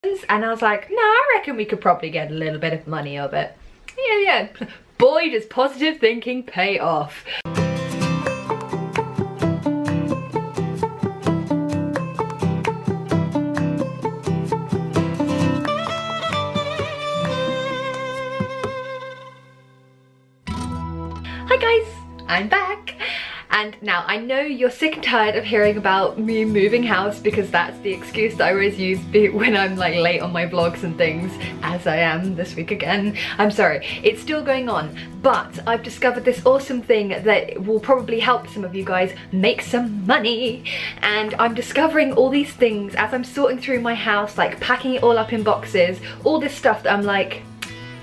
And I was like, no, I reckon we could probably get a little bit of money of it. Yeah. Boy, does positive thinking pay off. Hi guys, I'm back. And now I know you're sick and tired of hearing about me moving house, because that's the excuse that I always use when I'm like late on my vlogs and things, as I am this week again. I'm sorry, it's still going on, but I've discovered this awesome thing that will probably help some of you guys make some money. And I'm discovering all these things as I'm sorting through my house, like packing it all up in boxes, all this stuff that I'm like,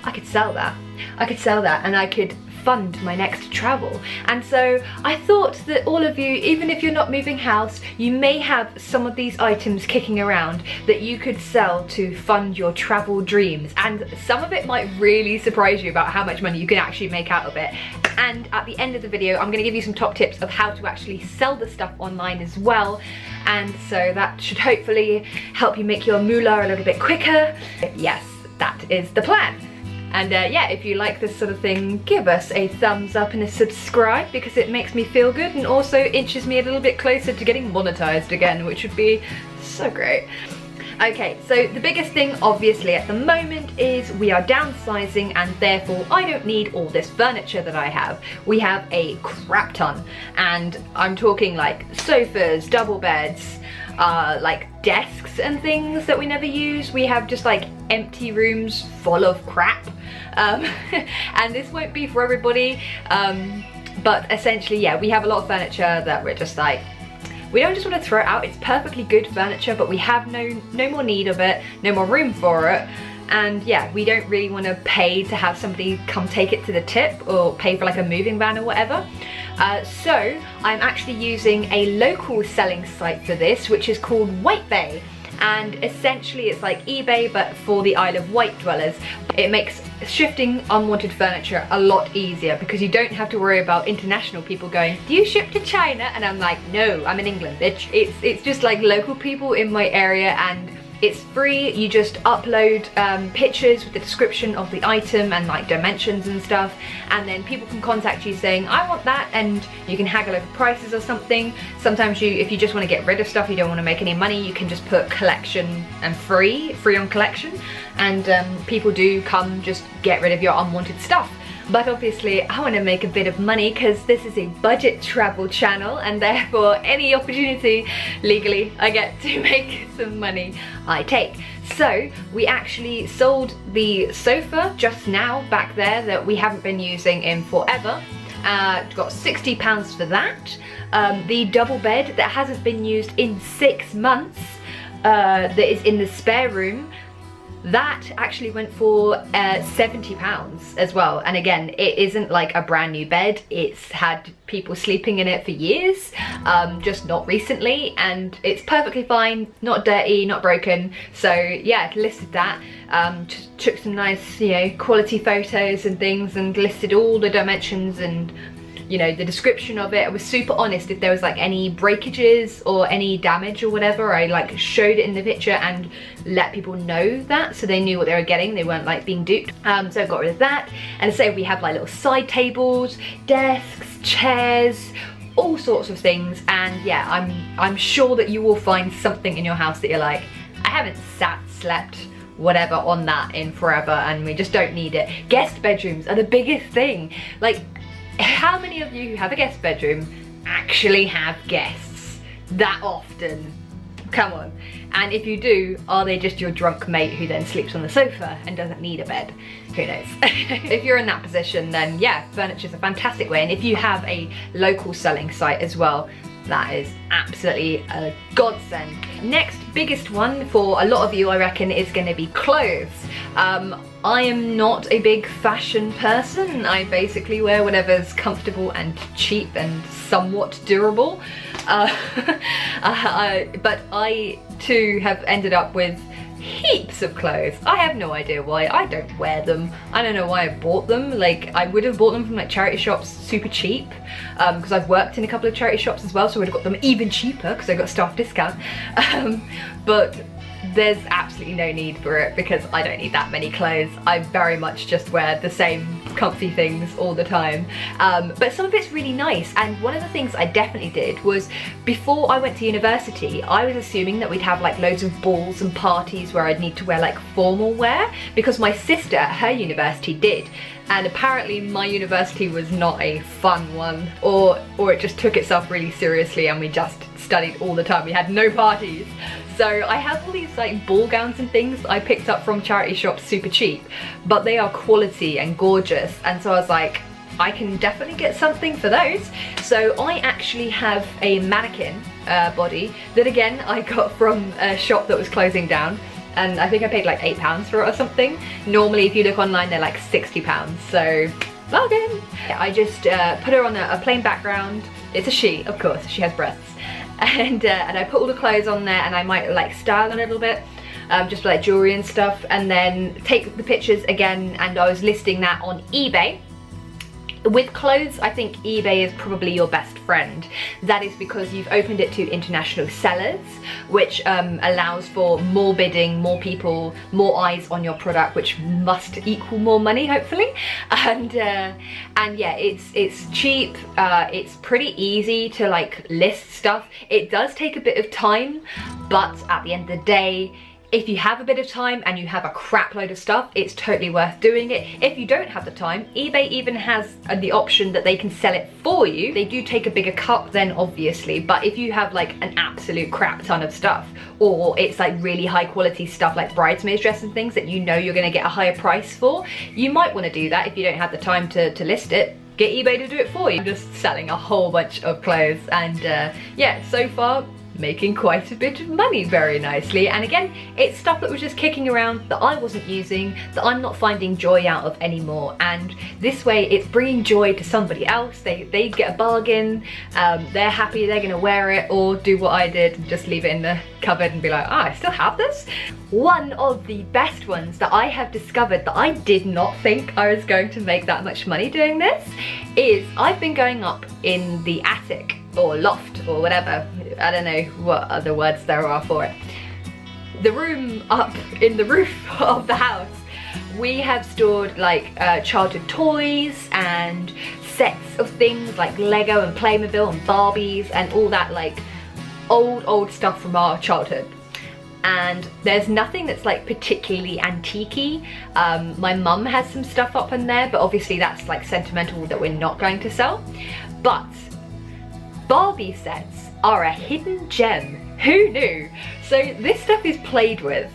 I could sell that. I could sell that and I could fund my next travel. And so I thought that all of you, even if you're not moving house, you may have some of these items kicking around that you could sell to fund your travel dreams, and some of it might really surprise you about how much money you can actually make out of it. And at the end of the video I'm going to give you some top tips of how to actually sell the stuff online as well, and so that should hopefully help you make your moolah a little bit quicker. Yes, that is the plan. And yeah, if you like this sort of thing, give us a thumbs up and a subscribe, because it makes me feel good and also inches me a little bit closer to getting monetized again, which would be so great. Okay, so the biggest thing obviously at the moment is we are downsizing, and therefore I don't need all this furniture that I have. We have a crap ton, and I'm talking like sofas, double beds, like desks and things that we never use. We have just like empty rooms full of crap, and this won't be for everybody, but essentially, yeah, we have a lot of furniture that we're just like, we don't just want to throw it out. It's perfectly good furniture, but we have no more need of it, no more room for it. And yeah, we don't really want to pay to have somebody come take it to the tip, or pay for like a moving van or whatever. So I'm actually using a local selling site for this, which is called White Bay. And essentially it's like eBay but for the Isle of Wight dwellers. It makes shifting unwanted furniture a lot easier, because you don't have to worry about international people going, do you ship to China? And I'm like, no, I'm in England, bitch. It's just like local people in my area, and it's free. You just upload pictures with the description of the item and like dimensions and stuff, and then people can contact you saying, I want that, and you can haggle over prices or something. Sometimes if you just want to get rid of stuff, you don't want to make any money, you can just put collection and free on collection, and people do come just get rid of your unwanted stuff. But obviously I want to make a bit of money, because this is a budget travel channel, and therefore any opportunity legally I get to make some money, I take. So we actually sold the sofa just now back there that we haven't been using in forever. Got £60 for that. The double bed that hasn't been used in 6 months, that is in the spare room, that actually went for £70 as well. And again, it isn't like a brand new bed, it's had people sleeping in it for years, just not recently, and it's perfectly fine, not dirty, not broken. So yeah, listed that, took some nice, you know, quality photos and things, and listed all the dimensions and, you know, the description of it. I was super honest if there was like any breakages or any damage or whatever. I like showed it in the picture and let people know that, so they knew what they were getting, they weren't like being duped. So I got rid of that, and so we have like little side tables, desks, chairs, all sorts of things. And yeah, I'm sure that you will find something in your house that you're like, I haven't slept whatever on that in forever, and we just don't need it. Guest bedrooms are the biggest thing. Like, how many of you who have a guest bedroom actually have guests that often? Come on. And if you do, are they just your drunk mate who then sleeps on the sofa and doesn't need a bed? Who knows? If you're in that position, then yeah, furniture's a fantastic way. And if you have a local selling site as well, that is absolutely a godsend. Next biggest one for a lot of you, I reckon, is going to be clothes. I am not a big fashion person. I basically wear whatever's comfortable and cheap and somewhat durable. But I too have ended up with heaps of clothes. I have no idea why. I don't wear them. I don't know why I bought them. Like, I would have bought them from like charity shops super cheap, because I've worked in a couple of charity shops as well, so I would have got them even cheaper because I got staff discount. But there's absolutely no need for it because I don't need that many clothes. I very much just wear the same comfy things all the time. But some of it's really nice, and one of the things I definitely did was, before I went to university, I was assuming that we'd have like loads of balls and parties where I'd need to wear like formal wear, because my sister at her university did. And apparently my university was not a fun one, or it just took itself really seriously and we just studied all the time. We had no parties. So I have all these like ball gowns and things that I picked up from charity shops super cheap, but they are quality and gorgeous. And so I was like, I can definitely get something for those. So I actually have a mannequin body that, again, I got from a shop that was closing down. And I think I paid like £8 for it or something. Normally if you look online they're like £60, so bargain. I just put her on a plain background. It's a she, of course, she has breasts. And I put all the clothes on there, and I might like style a little bit, just like jewelry and stuff, and then take the pictures again, and I was listing that on eBay. With clothes, I think eBay is probably your best friend. That is because you've opened it to international sellers, which allows for more bidding, more people, more eyes on your product, which must equal more money, hopefully. And yeah, it's cheap. It's pretty easy to like list stuff. It does take a bit of time, but at the end of the day, if you have a bit of time and you have a crap load of stuff, it's totally worth doing it. If you don't have the time, eBay even has the option that they can sell it for you. They do take a bigger cut then, obviously, but if you have like an absolute crap ton of stuff, or it's like really high quality stuff like bridesmaids dress and things that you know you're gonna get a higher price for, you might wanna do that if you don't have the time to list it. Get eBay to do it for you. I'm just selling a whole bunch of clothes, and yeah, so far, making quite a bit of money very nicely. And again, it's stuff that was just kicking around that I wasn't using, that I'm not finding joy out of anymore, and this way it's bringing joy to somebody else. They get a bargain, they're happy, they're gonna wear it, or do what I did and just leave it in the cupboard and be like, I still have this. One of the best ones that I have discovered that I did not think I was going to make that much money doing this is, I've been going up in the attic or loft or whatever, I don't know what other words there are for it, the room up in the roof of the house. We have stored like childhood toys and sets of things like Lego and Playmobil and Barbies and all that like old stuff from our childhood. And there's nothing that's like particularly antique-y. My mum has some stuff up in there, but obviously that's like sentimental that we're not going to sell. But Barbie sets are a hidden gem. Who knew? So this stuff is played with.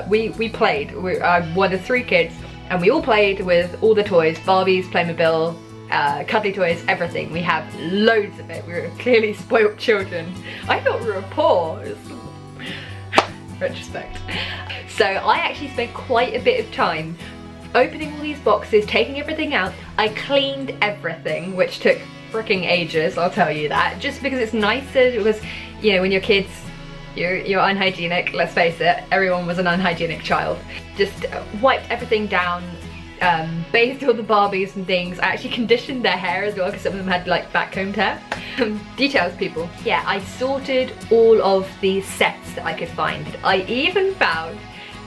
We played. I'm one of 3 kids, and we all played with all the toys, Barbies, Playmobil, cuddly toys, everything. We have loads of it. We were clearly spoilt children. I thought we were poor. Retrospect. So I actually spent quite a bit of time opening all these boxes, taking everything out. I cleaned everything, which took freaking ages, I'll tell you that, just because it's nicer. Because, you know, when you're kids, you're unhygienic, let's face it, everyone was an unhygienic child. Just wiped everything down, bathed all the Barbies and things. I actually conditioned their hair as well, because some of them had like backcombed hair. Details, people. Yeah, I sorted all of the sets that I could find. I even found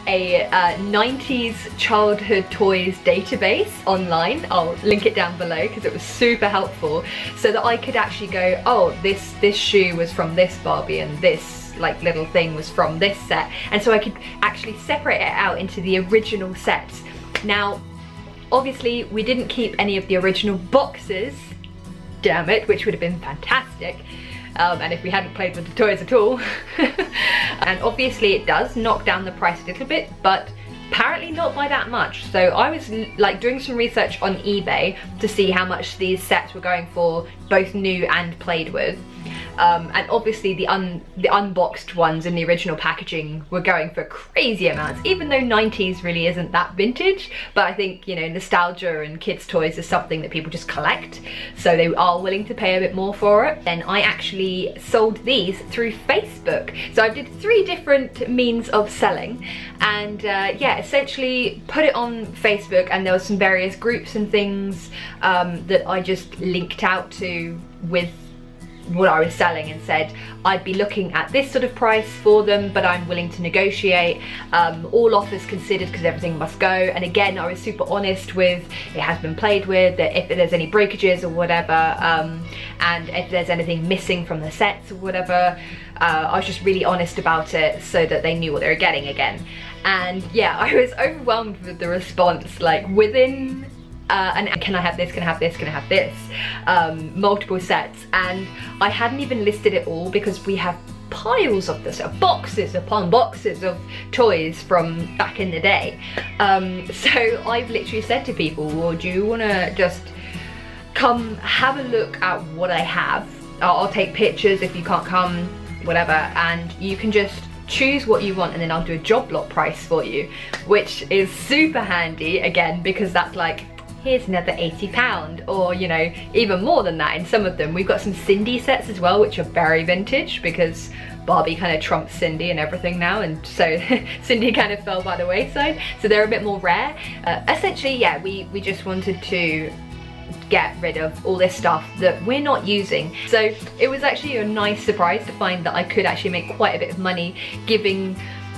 a 90s childhood toys database online. I'll link it down below because it was super helpful, so that I could actually go, oh, this shoe was from this Barbie and this like little thing was from this set, and so I could actually separate it out into the original sets. Now obviously we didn't keep any of the original boxes, damn it, which would have been fantastic. And if we hadn't played with the toys at all. And obviously it does knock down the price a little bit, but apparently not by that much. So I was like doing some research on eBay to see how much these sets were going for, both new and played with. And obviously the unboxed ones in the original packaging were going for crazy amounts, even though 90s really isn't that vintage. But I think, you know, nostalgia and kids' toys is something that people just collect, so they are willing to pay a bit more for it. Then I actually sold these through Facebook. So I did 3 different means of selling, and yeah, essentially put it on Facebook, and there was some various groups and things that I just linked out to with what I was selling and said I'd be looking at this sort of price for them, but I'm willing to negotiate, all offers considered because everything must go. And again, I was super honest with it has been played with, that if there's any breakages or whatever, and if there's anything missing from the sets or whatever, I was just really honest about it so that they knew what they were getting again. And yeah, I was overwhelmed with the response, like within and can I have this, can I have this, can I have this, multiple sets. And I hadn't even listed it all because we have piles of this, boxes upon boxes of toys from back in the day. So I've literally said to people, well, do you want to just come have a look at what I have? I'll take pictures if you can't come, whatever, and you can just choose what you want and then I'll do a job lot price for you, which is super handy again, because that's like, here's another £80, or you know, even more than that in some of them. We've got some Cindy sets as well, which are very vintage because Barbie kind of trumps Cindy and everything now, and so Cindy kind of fell by the wayside, so they're a bit more rare. Essentially, yeah, we just wanted to get rid of all this stuff that we're not using. So it was actually a nice surprise to find that I could actually make quite a bit of money giving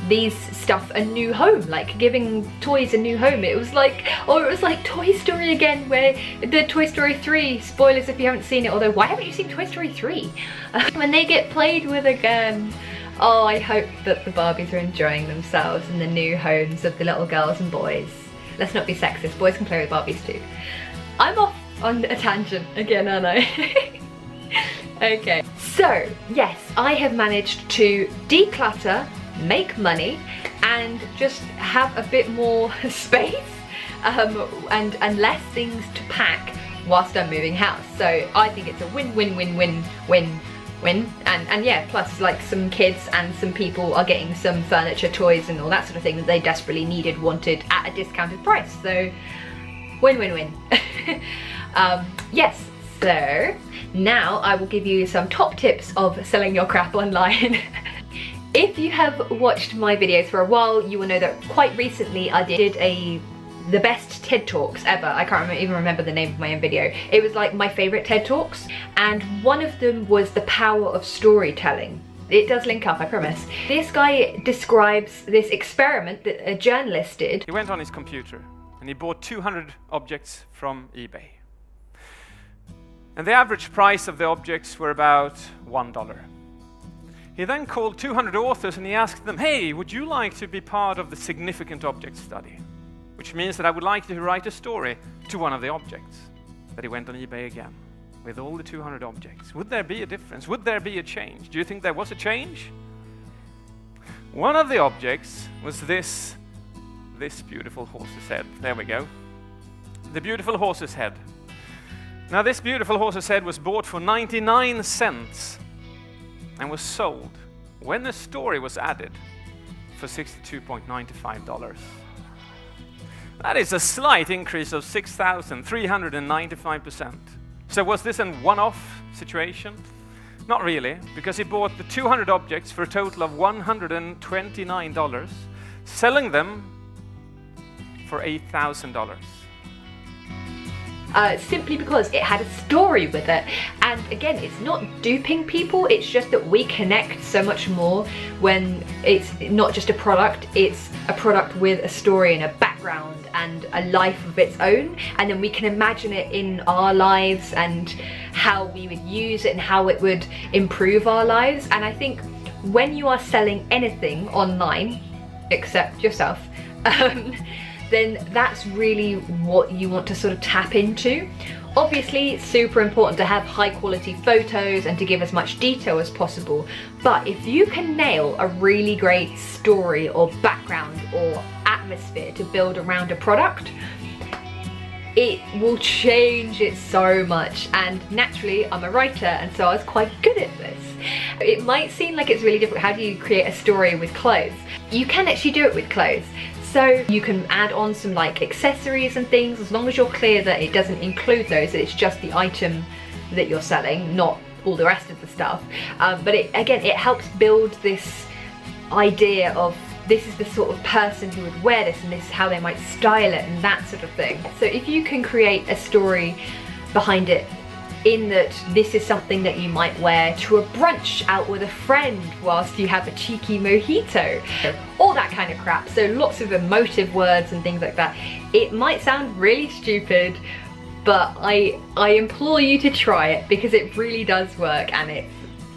these stuff a new home, like giving toys a new home. It was like, or it was like Toy Story again, where the Toy Story 3, spoilers if you haven't seen it, although why haven't you seen Toy Story 3? When they get played with again. Oh, I hope that the Barbies are enjoying themselves in the new homes of the little girls and boys. Let's not be sexist, boys can play with Barbies too. I'm off on a tangent again, aren't I? Okay, so yes, I have managed to declutter, make money, and just have a bit more space and less things to pack whilst I'm moving house. So I think it's a win-win-win-win-win, and yeah, plus like some kids and some people are getting some furniture, toys and all that sort of thing that they desperately needed, wanted at a discounted price. So win-win-win. Yes, so now I will give you some top tips of selling your crap online. If you have watched my videos for a while, you will know that quite recently I did the best TED Talks ever. I can't even remember the name of my own video. It was like my favorite TED Talks, and one of them was the power of storytelling. It does link up, I promise. This guy describes this experiment that a journalist did. He went on his computer and he bought 200 objects from eBay. And the average price of the objects were about $1. He then called 200 authors and he asked them, hey, would you like to be part of the significant object study? Which means that I would like you to write a story to one of the objects. That he went on eBay again with all the 200 objects. Would there be a difference? Would there be a change? Do you think there was a change? One of the objects was this beautiful horse's head. There we go. The beautiful horse's head. Now this beautiful horse's head was bought for 99 cents and was sold, when the story was added, for $62.95. That is a slight increase of 6,395%. So was this a one-off situation? Not really, because he bought the 200 objects for a total of $129, selling them for $8,000. Simply because it had a story with it. And again, it's not duping people, it's just that we connect so much more when it's not just a product, it's a product with a story and a background and a life of its own, and then we can imagine it in our lives and how we would use it and how it would improve our lives. And I think when you are selling anything online, except yourself, then that's really what you want to sort of tap into. Obviously, it's super important to have high quality photos and to give as much detail as possible, but if you can nail a really great story or background or atmosphere to build around a product, it will change it so much. And naturally, I'm a writer, and so I was quite good at this. It might seem like it's really difficult. How do you create a story with clothes? You can actually do it with clothes. So you can add on some like accessories and things, as long as you're clear that it doesn't include those, that it's just the item that you're selling, not all the rest of the stuff. But again, it helps build this idea of this is the sort of person who would wear this, and this is how they might style it and that sort of thing. So if you can create a story behind it in that this is something that you might wear to a brunch out with a friend whilst you have a cheeky mojito, all that kind of crap. So lots of emotive words and things like that. It might sound really stupid, but I implore you to try it because it really does work and it's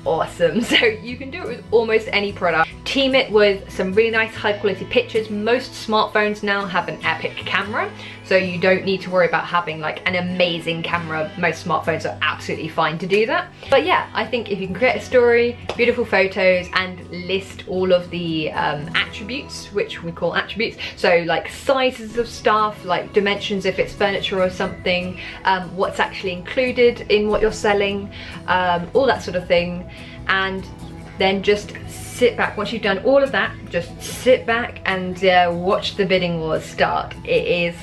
awesome. So you can do it with almost any product. Team it with some really nice high quality pictures. Most smartphones now have an epic camera, so you don't need to worry about having like an amazing camera. Most smartphones are absolutely fine to do that. But yeah, I think if you can create a story, beautiful photos, and list all of the attributes, which we call attributes, so like sizes of stuff, like dimensions if it's furniture or something, what's actually included in what you're selling, all that sort of thing, and then just sit back. Once you've done all of that, just sit back and watch the bidding wars start. It is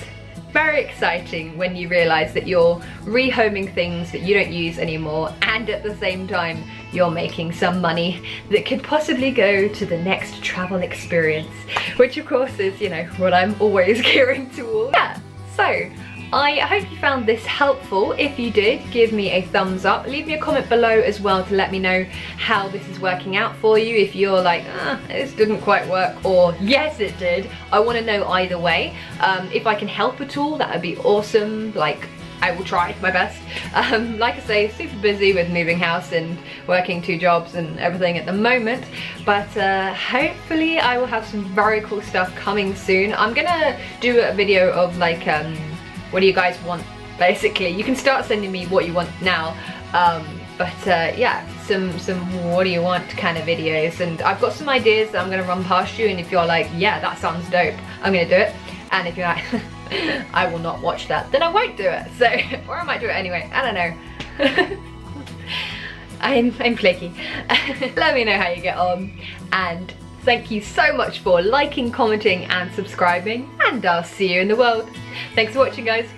very exciting when you realize that you're rehoming things that you don't use anymore, and at the same time you're making some money that could possibly go to the next travel experience, which of course is, you know, what I'm always gearing towards. Yeah, so I hope you found this helpful. If you did, give me a thumbs up. Leave me a comment below as well to let me know how this is working out for you. If you're like, this didn't quite work, or yes it did. I want to know either way. If I can help at all, that would be awesome. Like, I will try my best. Like I say, super busy with moving house and working 2 jobs and everything at the moment, but hopefully I will have some very cool stuff coming soon. I'm gonna do a video of like, what do you guys want, basically. You can start sending me what you want now, but yeah, some what do you want kind of videos, and I've got some ideas that I'm gonna run past you, and if you're like, yeah, that sounds dope, I'm gonna do it, and if you're like, I will not watch that, then I won't do it. So, or I might do it anyway, I don't know. I'm flaky. Let me know how you get on, and thank you so much for liking, commenting and subscribing, and I'll see you in the world. Thanks for watching, guys.